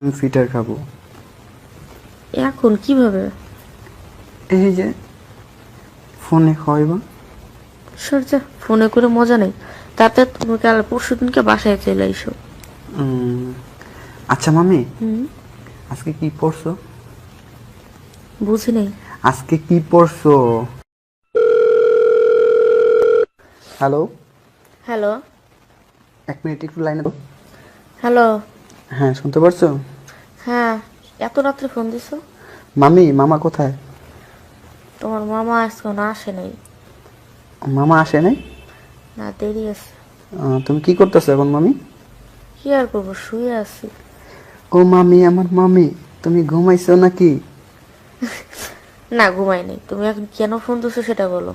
আমি ফিটার খাবো। এখন কিভাবে? এই যে ফোনে খাওয়াইবা। সরজা, ফোনে করে মজা নেই। তাতে তুমি কাল পরশু দিনকে বাসায় চলে আইসো। আচ্ছা মামি, হুম, আজকে কি পড়ছো? বুঝি নেই। আজকে কি পড়ছো? Hello, hello. এক মিনিট একটু লাইনে দাও। হ্যালো। হ্যাঁ, শুনতে পারছো? হ্যাঁ, এত রাত্রে ফোন দিছো? মামি, মামা কোথায়? তোমার মামা আজকে আসে নাই। মামা আসে নাই? না, দেরি আছে। তুমি কি করতেছো এখন মামি? কি আর করবো, শুয়ে আছি। ও মামি, আমার মামি, তুমি ঘুমাইছো নাকি? না, ঘুমাই নেই। তুমি এখন কেন ফোন দিছো সেটা বলো।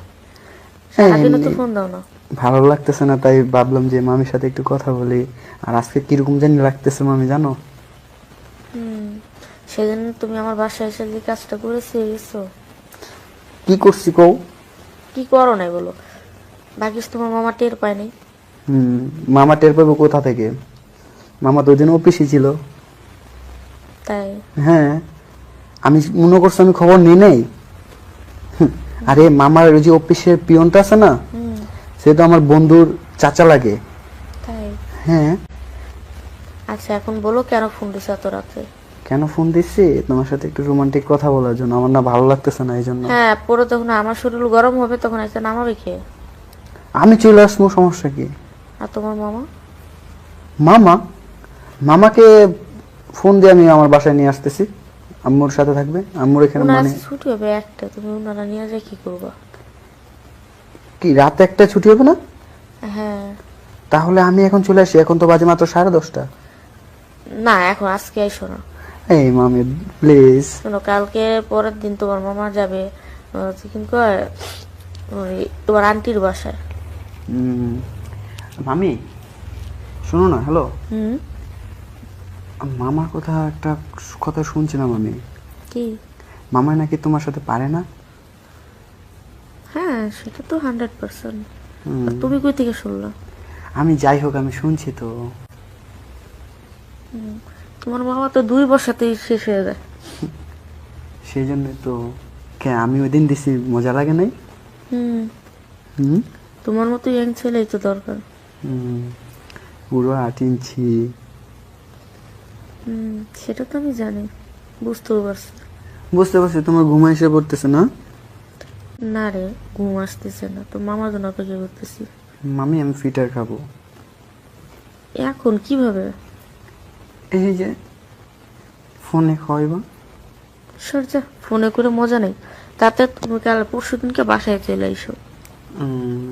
হ্যাঁ, সারাদিনও তো এমনি ফোন দাও না। ভালো লাগতেছে না, তাই ভাবলাম যে মামির সাথে একটু কথা বলি। আর আজকে কিরকম জানি লাগতেছে মামি, জানো? হুম, সেদিন তুমি আমার বাসায় এসে যে কাজটা করেছি গেছো। কি করছি কও? কি করো নাই বলো। বাকি তোমার মামা টের পায় নাই। মামা টের পাবো কোথা থেকে? মামা তো ওই দিন অফিসে ছিল। তাই? হ্যাঁ, আমি মনে করছি আমি খবর নিই নাই। আরে মামার ওই যে অফিসের পিয়নটা আছে না, হুম। সে তো আমার বন্ধুর চাচা লাগে। তাই? হ্যাঁ। আচ্ছা, এখন বলো কেন ফোন দিছো এত রাতে? কেন ফোন দিচ্ছি? তোমার সাথে একটু রোমান্টিক কথা বলার জন্য। আমার না ভালো লাগতেছে না, এই জন্য। হ্যাঁ, পরে তখন আমার শরীর গরম হবে, তখন একটা নামাবে কে? আমি চলে আসবো, সমস্যা কি? আর তোমার মামা? মামা, মামাকে ফোন দিয়ে আমি আমার বাসায় নিয়ে আসতেছি। আম্মুর সাথে থাকবে, আম্মুর এখানে উনার মানে আজকে ছুটি হবে একটা, তুমি উনারা নিয়ে যায় কি করবা? কি রাত একটা ছুটি হবে না? হ্যাঁ। তাহলে আমি এখন চলে আসি, এখন তো বাজে মাত্র 10:30। না, এখন আজকে আইসো না। এই মামি প্লিজ। শোনো, কালকে পরের দিন তোমার মামা যাবে চিকেন কয় ওই তোমার আন্টির বাসায়। মামি শোনো না, হ্যালো। হুম। মামার কথা একটা কথা শুনছিলাম আমি। কি? মামা নাকি তোমার সাথে পারে না। হ্যাঁ, সেটা তো 100%। হুম, তুমি কই থেকে শুনলো? আমি যাই হোক, আমি শুনছি তো। তোমার মামা তো 2 বছরতেই শেষ হয়ে যায়। সেই জন্য তো। কে আমি ওই দিন দিছি, মজা লাগে নাই? হুম। হুম। তোমার মতো ইয়াং ছেলেই তো দরকার। হুম, পুরো 8 ইঞ্চি। সেটা তো আমি জানি, বুঝতেও পারছি। বুঝতে পারছি, তোমার ঘুম এসে পড়তেছে না? না রে, ঘুম আসতেছে না, তো মামার জন্য অপেক্ষা করতেছি। মামি, আমি ফিটার খাবো। এখন কিভাবে? এই যে ফোনে খাওয়াইবা। সরজা, ফোনে করে মজা নেই। তাতে তুমি কাল পরশু দিনকে বাসায় চলে আইসো। উম,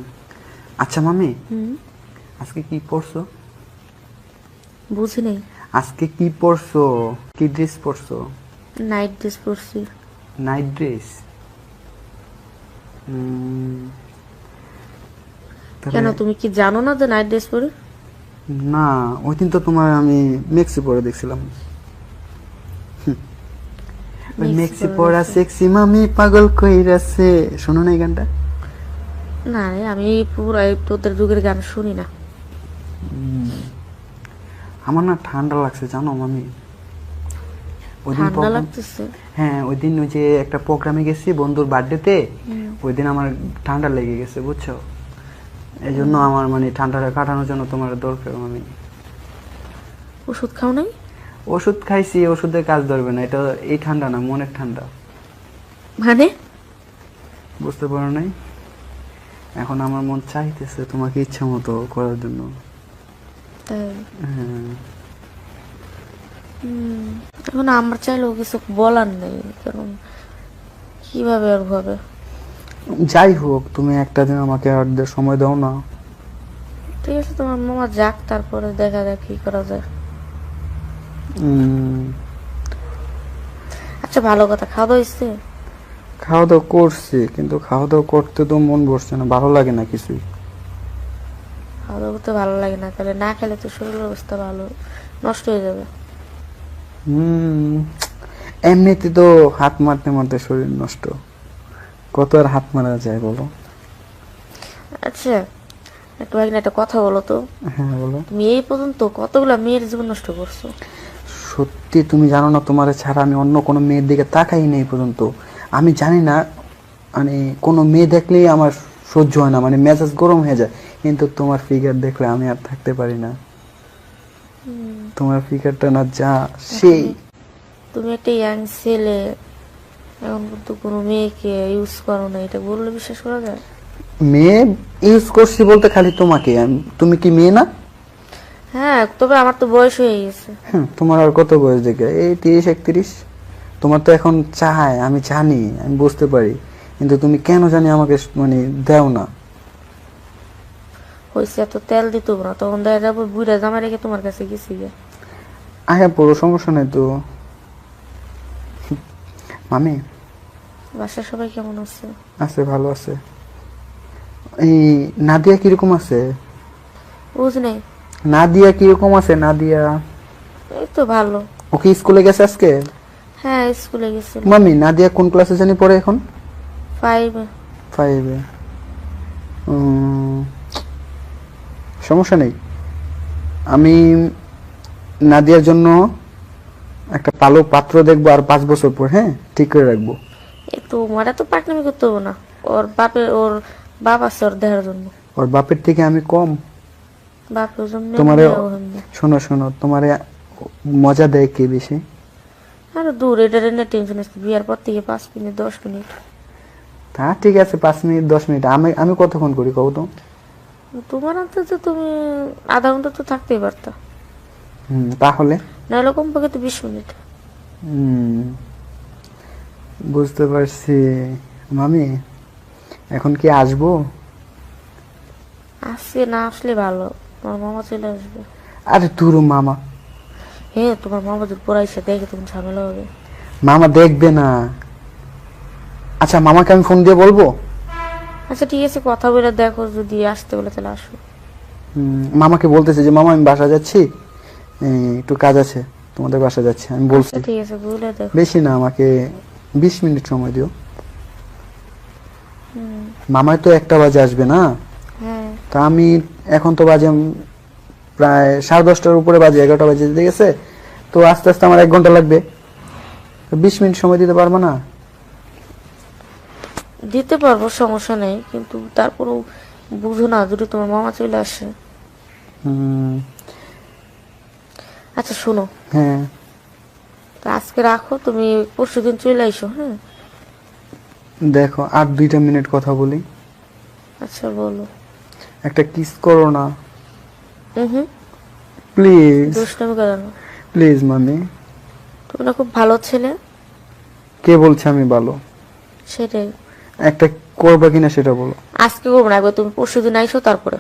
আচ্ছা মামি, হুম, আজকে কি পড়ছো? বুঝি নেই। আজকে কি পড়ছো? কি ড্রেস পরছো? নাইট ড্রেস পরছি। Night dress? কেন, তাহলে তুমি কি জানো না যে নাইট ড্রেস পরে? না, ওই দিন তো তোমার আমি মেক্সি পরে দেখছিলাম। ওই মেক্সি পরা সেক্সি মামি পাগল কইরাছে, শোনো না এই গানটা? না রে, আমি পুরো তোদের যুগের গান শুনি না। আমার না ঠান্ডা লাগছে, জানো মামি। ওই দিন ঠান্ডা লাগতেছে? হ্যাঁ, ওই দিন ওই যে একটা প্রোগ্রামে গেছি বন্ধুর বার্থডেতে। ওই দিন আমার ঠান্ডা লেগে গেছে, বুঝছো? এই জন্য আমার মানে ঠান্ডাটা কাটানোর জন্য তোমার দরকার মামি। ওষুধ খাও নাই? ওষুধ খাইছি, ওষুধে কাজ ধরবে না। এটা এই ঠান্ডা না, মনের ঠান্ডা। মানে? বুঝতে পারো নাই? এখন আমার মন চাইতেছে তোমাকে ইচ্ছা মতো করার জন্য। তাই? হ্যাঁ। এখন আমার চাইলেও কিছু বলার নেই, কারণ কিভাবে আর হবে। যাই হোক, তুমি একটা দিন আমাকে আর সময় দাও না। ঠিক আছে, তোমার মামা যাক, তারপরে দেখা যাক কি করা যায়। উম, আচ্ছা, ভালো কথা, খাওয়া দাওয়া হয়েছে? খাওয়া দাওয়া করছি, কিন্তু খাওয়া দাওয়া করতে তো মন বসছে না, ভালো লাগে না কিছুই। খাওয়া দাওয়া করতে ভালো লাগে না? তাহলে না খেলে তো শরীরের অবস্থা ভালো নষ্ট হয়ে যাবে। হুম, এমনিতে তো হাত মারতে মারতে শরীর নষ্ট। কত আর হাত মারা যায় বলো? আচ্ছা, একটা কথা বলো তো। হ্যাঁ বলো। তুমি এই পর্যন্ত কতগুলা মেয়ের জীবন নষ্ট করছো? সত্যি তুমি জানো না, তোমার ছাড়া আমি অন্য কোনো মেয়ের দিকে তাকাই নেই পর্যন্ত। আমি জানি না, মানে কোনো মেয়ে দেখলেই আমার সহ্য হয় না, মানে মেজাজ গরম হয়ে যায়। কিন্তু তোমার ফিগার দেখলে আমি আর থাকতে পারি না। তোমার ফিগারটা না যা সেই। তুমি একটা ইয়াং ছেলে, এখন কিন্তু কোনো মেয়েকে ইউজ করো না, এটা বললে বিশ্বাস করা যায়? মেয়ে ইউজ করছি বলতে খালি তোমাকে, তুমি কি মেয়ে না? হ্যাঁ, তবে আমার তো বয়স হয়ে গেছে। তোমার আর কত বয়স দেখে? এই 30-31। তোমার তো এখন চায়, আমি জানি, আমি বুঝতে পারি, কিন্তু তুমি কেন জানি আমাকে মানে দাও না। হয়েছে, এত তেল দিত না, তখন দেখা যাবো বুড়া জামা রেখে তোমার কাছে গেছি গে। আয়া পুরো সমস্যা নেই তো। মামি বাসার সবাই কেমন আছে? আছে, ভালো আছে। এই নাদিয়া কিরকম আছে? বুঝ নেই। নাদিয়া কিরকম আছে? নাদিয়া এই তো ভালো। ওকে স্কুলে গেছে আজকে? হ্যাঁ, স্কুলে গেছিল। মামি নাদিয়া কোন ক্লাসে জানি পড়ে এখন? 5। 5-এ। সমস্যা নেই, আমি নাদিয়ার জন্য একটা ভালো পাত্র দেখবো আর 5 বছর পর, হ্যাঁ ঠিক করে রাখবো। এই তো মারা তো পাকনামি করতে হবে না, ওর বাপ আছে ওর দেখার জন্য। ওর বাপের থেকে আমি কম? বাপের জন্য তোমারে মেয়েও এমনি। শোনো শোনো, তোমারে মজা দেয় কে বেশি? আরে দূর, এটা নিয়ে টেনশন আছে, বিয়ার পর থেকে 5 মিনিট 10 মিনিট। তা ঠিক আছে, 5 মিনিট 10 মিনিট, আমি আমি কতক্ষণ করি কও তো? তোমার হাতে তো তুমি আধা ঘন্টা তো থাকতেই পারতা, তাহলে নাহলে কমপক্ষে তো 20 মিনিট। বুঝতে পারছি। মামি এখন কি আসবো? আজকে না আসলে ভালো, তোমার মামা চলে আসবে। আরে তোর মামা, হ্যাঁ, তোমার মামা যদি পড়াইছে দেখে তখন ঝামেলা হবে। মামা দেখবে না। আচ্ছা মামাকে আমি ফোন দিয়ে বলবো। আচ্ছা ঠিক আছে, কথা বলে দেখো, যদি আসতে বলে তাহলে আসো। মামাকে বলতেছে যে মামা আমি বাসা যাচ্ছি, একটু কাজ আছে, তোমাদের বাসা যাচ্ছি, আমি বলছি। আচ্ছা ঠিক আছে, বলে দেখো। বেশি না, আমাকে 20 মিনিট সময় দিও। মামাই তো 1টা বাজে আসবে না? হ্যাঁ। তা আমি এখন তো বাজে প্রায় 10:30টার উপরে, বাজে 11টা বাজে যেতে গেছে, তো আস্তে আস্তে আমার 1 ঘন্টা লাগবে। 20 মিনিট সময় দিতে পারবো না? দিতে পারবো, সমস্যা নেই, কিন্তু তারপরেও বুঝো না, যদি তোমার মামা চলে আসে। আচ্ছা শোনো, হ্যাঁ তা আজকে রাখো, তুমি পরশুদিন চলে আইসো। হ্যাঁ দেখো আর 2টা মিনিট কথা বলি। আচ্ছা বলো। একটা কিস করো না হুম, প্লিজ। দুষ্টামি করো না। প্লিজ মামি। তুমি না খুব ভালো ছেলে। কে বলছে আমি ভালো? সেটাই। একটা করবা কিনা সেটা বলো। আজকে করবো না, একবার তুমি পরশুদিন আইসো তারপরে।